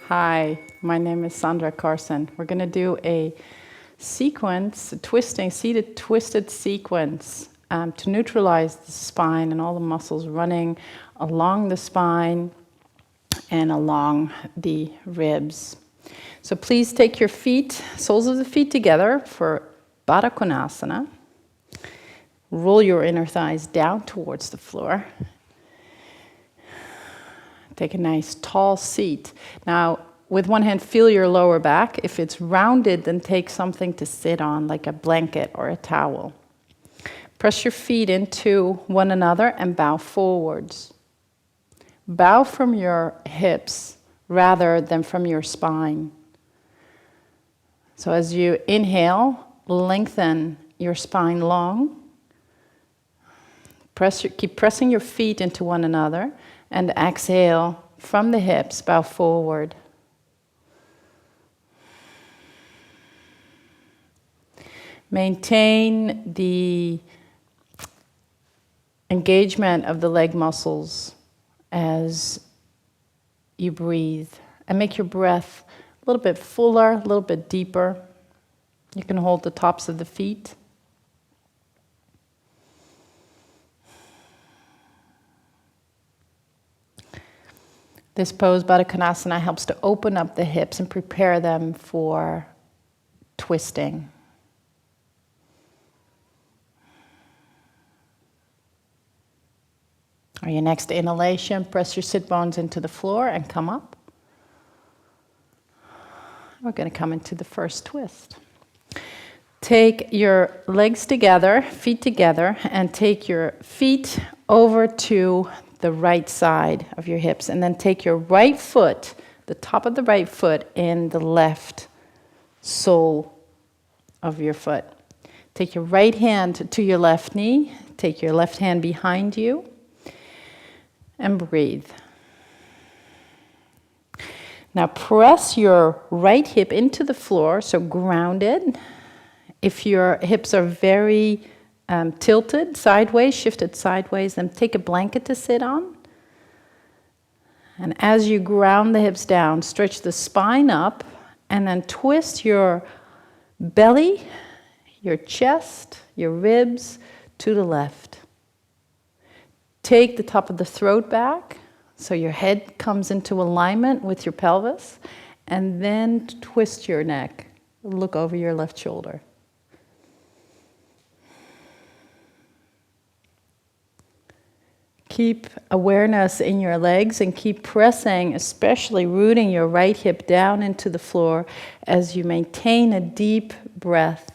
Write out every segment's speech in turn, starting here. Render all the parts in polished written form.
Hi, my name is Sandra Carson. We're going to do a sequence, a twisting, seated twisted sequence to neutralize the spine and all the muscles running along the spine and along the ribs. So please take your feet, soles of the feet together for Baddha Konasana. Roll your inner thighs down towards the floor. Take a nice tall seat. Now, with one hand, feel your lower back. If it's rounded, then take something to sit on, like a blanket or a towel. Press your feet into one another and bow forwards. Bow from your hips rather than from your spine. So as you inhale, lengthen your spine long. Keep pressing your feet into one another. And exhale from the hips, bow forward. Maintain the engagement of the leg muscles as you breathe. And make your breath a little bit fuller, a little bit deeper. You can hold the tops of the feet. This pose, Baddha Konasana, helps to open up the hips and prepare them for twisting. On your next inhalation, press your sit bones into the floor and come up. We're going to come into the first twist. Take your legs together, feet together, and take your feet over to the right side of your hips, and then take your right foot, the top of the right foot, in the left sole of your foot. Take your right hand to your left knee, take your left hand behind you, and breathe. Now press your right hip into the floor, so grounded. If your hips are very tilted sideways, shifted sideways, then take a blanket to sit on. And as you ground the hips down, stretch the spine up, and then twist your belly, your chest, your ribs to the left. Take the top of the throat back, so your head comes into alignment with your pelvis, and then twist your neck. Look over your left shoulder. Keep awareness in your legs and keep pressing, especially rooting your right hip down into the floor as you maintain a deep breath.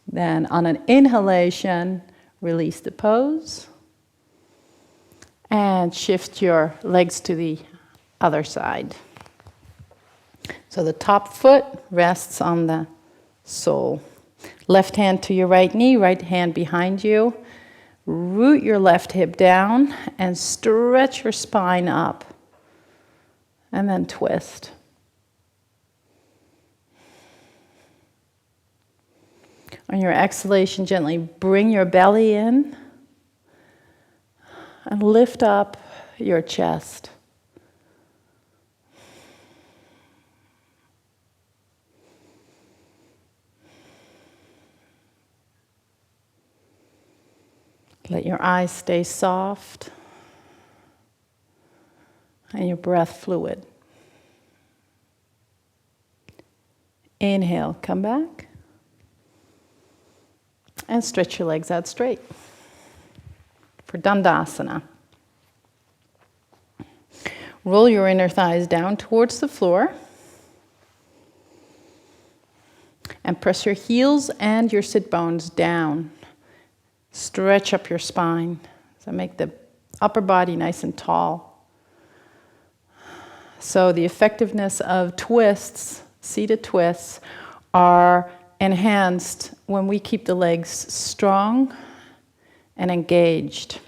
Then on an inhalation, release the pose and shift your legs to the other side. So the top foot rests on the sole. Left hand to your right knee, right hand behind you. Root your left hip down and stretch your spine up. And then twist. On your exhalation, gently bring your belly in and lift up your chest. Let your eyes stay soft and your breath fluid. Inhale, come back. And stretch your legs out straight for Dandasana. Roll your inner thighs down towards the floor. And press your heels and your sit bones down. Stretch up your spine. So make the upper body nice and tall. So the effectiveness of twists, seated twists, are enhanced when we keep the legs strong and engaged.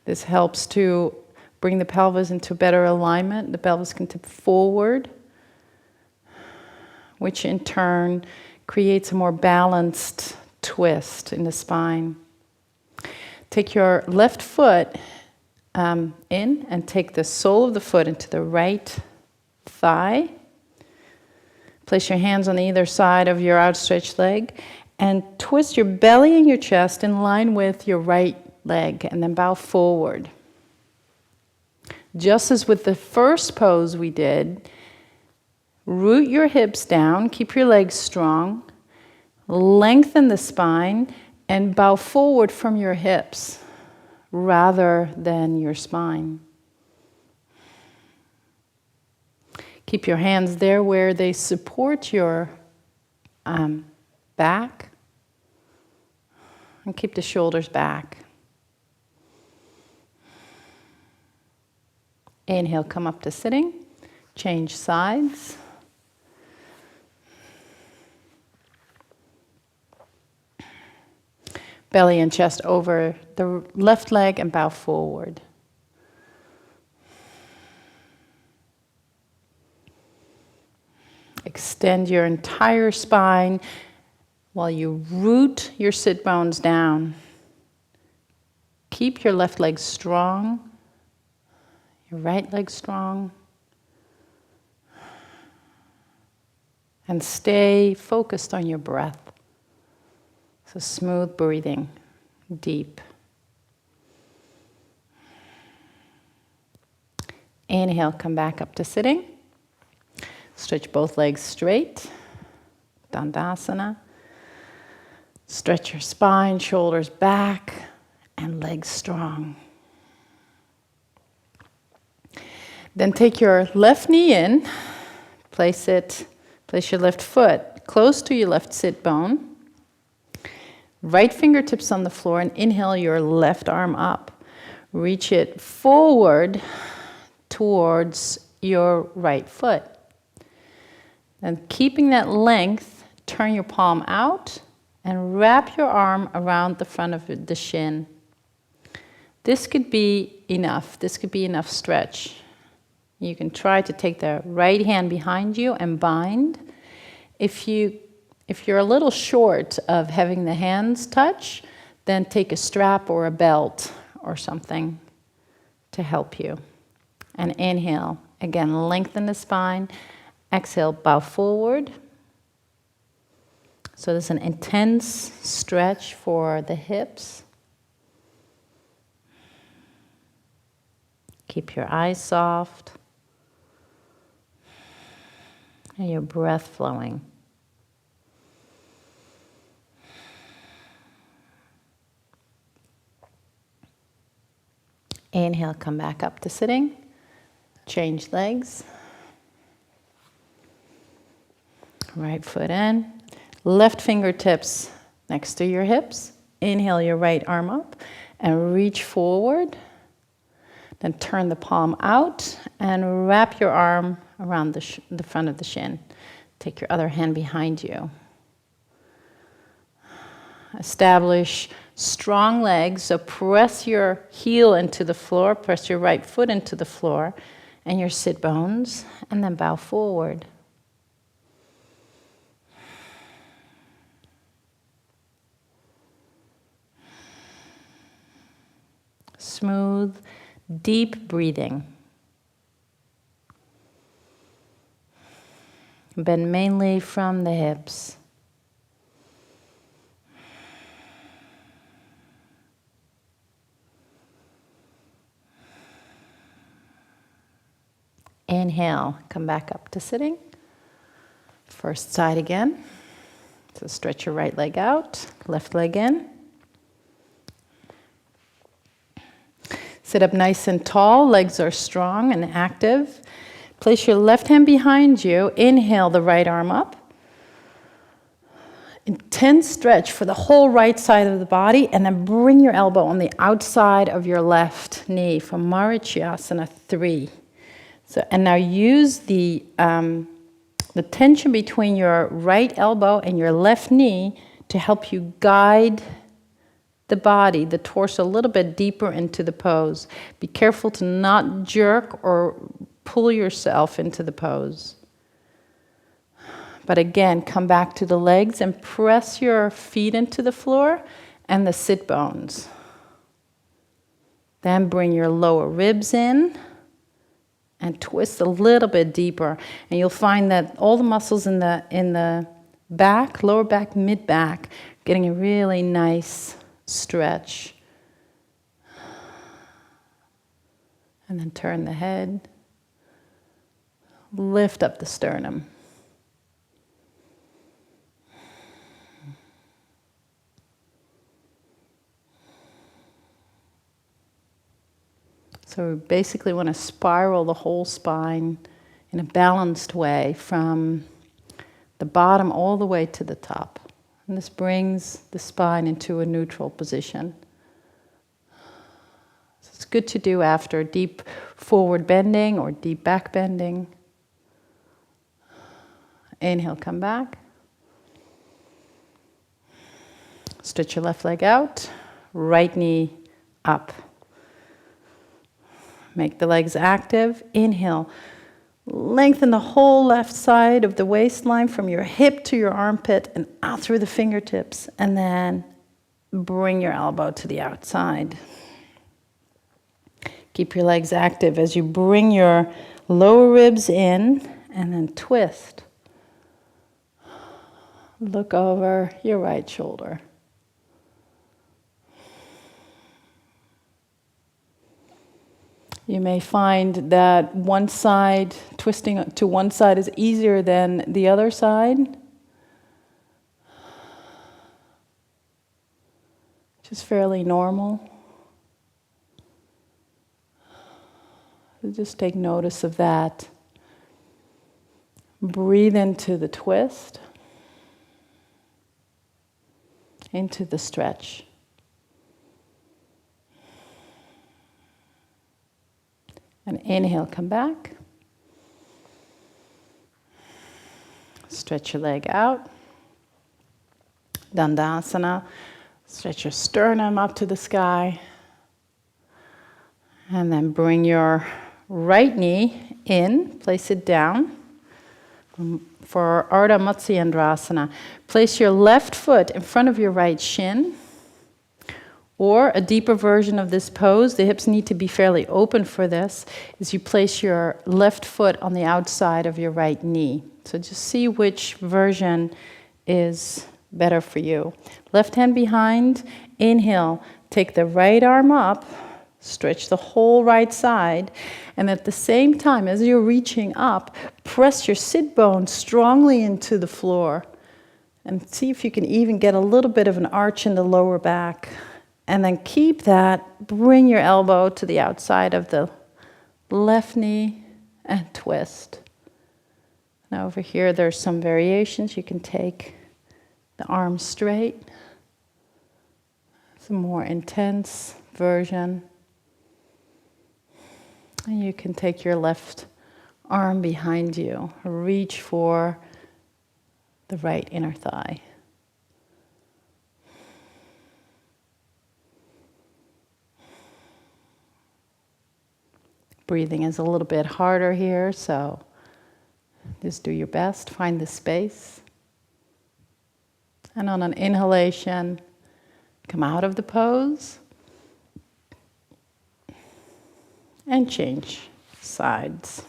This helps to bring the pelvis into better alignment. The pelvis can tip forward. which in turn creates a more balanced twist in the spine. Take your left foot in and take the sole of the foot into the right thigh. Place your hands on either side of your outstretched leg and twist your belly and your chest in line with your right leg, and then bow forward. Just as with the first pose we did, root your hips down, keep your legs strong, lengthen the spine, and bow forward from your hips rather than your spine. Keep your hands there where they support your back, and keep the shoulders back. Inhale, come up to sitting, change sides. Belly and chest over the left leg and bow forward. Extend your entire spine while you root your sit bones down. Keep your left leg strong, your right leg strong, and stay focused on your breath. So smooth breathing, deep. Inhale, come back up to sitting. Stretch both legs straight, Dandasana. Stretch your spine, shoulders back, and legs strong. Then take your left knee in, place your left foot close to your left sit bone. Right fingertips on the floor, and inhale your left arm up. Reach it forward towards your right foot. Then keeping that length, turn your palm out and wrap your arm around the front of the shin. This could be enough. This could be enough stretch. You can try to take the right hand behind you and bind. If you're a little short of having the hands touch, then take a strap or a belt or something to help you. And inhale. Again, lengthen the spine. Exhale, bow forward. So there's an intense stretch for the hips. Keep your eyes soft. And your breath flowing. Inhale, come back up to sitting. Change legs. Right foot in. Left fingertips next to your hips. Inhale your right arm up and reach forward. Then turn the palm out and wrap your arm around the front of the shin. Take your other hand behind you. Establish strong legs, so press your heel into the floor, press your right foot into the floor and your sit bones, and then bow forward. Smooth, deep breathing. Bend mainly from the hips. Inhale, come back up to sitting. First side again. So stretch your right leg out, left leg in. Sit up nice and tall, legs are strong and active. Place your left hand behind you. Inhale the right arm up. Intense stretch for the whole right side of the body, and then bring your elbow on the outside of your left knee for Marichyasana 3. So, and now use the tension between your right elbow and your left knee to help you guide the body, the torso, a little bit deeper into the pose. Be careful to not jerk or pull yourself into the pose. But again, come back to the legs and press your feet into the floor and the sit bones. Then bring your lower ribs in and twist a little bit deeper. And you'll find that all the muscles in the back, lower back, mid back, getting a really nice stretch. And then turn the head. Lift up the sternum. So we basically want to spiral the whole spine in a balanced way from the bottom all the way to the top. And this brings the spine into a neutral position. So it's good to do after deep forward bending or deep back bending. Inhale, come back. Stretch your left leg out, right knee up. Make the legs active. Inhale. Lengthen the whole left side of the waistline from your hip to your armpit and out through the fingertips. And then bring your elbow to the outside. Keep your legs active as you bring your lower ribs in and then twist. Look over your right shoulder. You may find that one side, twisting to one side is easier than the other side. Which is fairly normal. So just take notice of that. Breathe into the twist, into the stretch. And inhale, come back. Stretch your leg out. Dandasana. Stretch your sternum up to the sky. And then bring your right knee in. Place it down. For Ardha Matyendrasana. Place your left foot in front of your right shin. Or a deeper version of this pose, the hips need to be fairly open for this, is you place your left foot on the outside of your right knee. So just see which version is better for you. Left hand behind, inhale, take the right arm up, stretch the whole right side, and at the same time as you're reaching up, press your sit bones strongly into the floor. And see if you can even get a little bit of an arch in the lower back. And then keep that, bring your elbow to the outside of the left knee and twist. Now over here there's some variations. You can take the arm straight. It's a more intense version. And you can take your left arm behind you. Reach for the right inner thigh. Breathing is a little bit harder here, so just do your best. Find the space. And on an inhalation, come out of the pose. And change sides.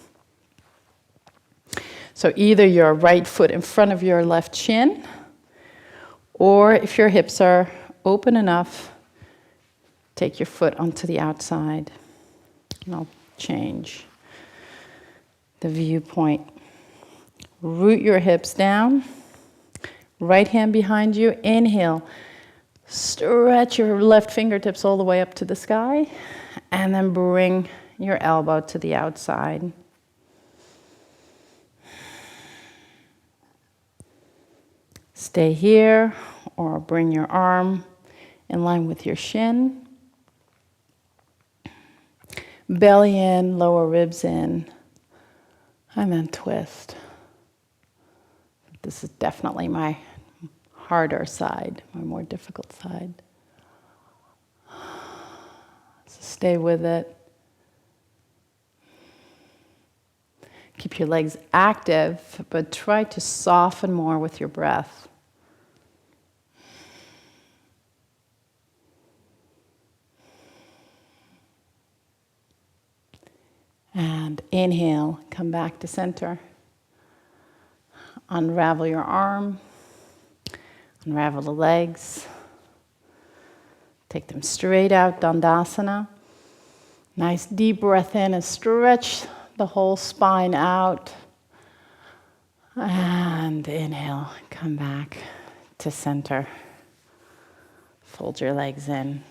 So either your right foot in front of your left shin, or if your hips are open enough, take your foot onto the outside. And I'll change the viewpoint. Root your hips down. Right hand behind you. Inhale. Stretch your left fingertips all the way up to the sky. And then bring your elbow to the outside. Stay here or bring your arm in line with your shin. Belly in, lower ribs in, and then twist. This is definitely my harder side, my more difficult side. So stay with it. Keep your legs active, but try to soften more with your breath. And inhale, come back to center. Unravel your arm, unravel the legs. Take them straight out, Dandasana. Nice deep breath in and stretch the whole spine out. And inhale, come back to center. Fold your legs in.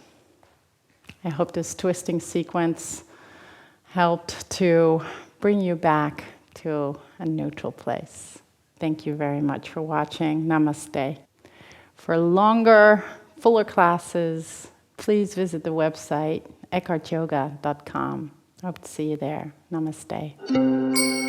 I hope this twisting sequence helped to bring you back to a neutral place. Thank you very much for watching. Namaste. For longer, fuller classes, please visit the website eckhartyoga.com. Hope to see you there. Namaste.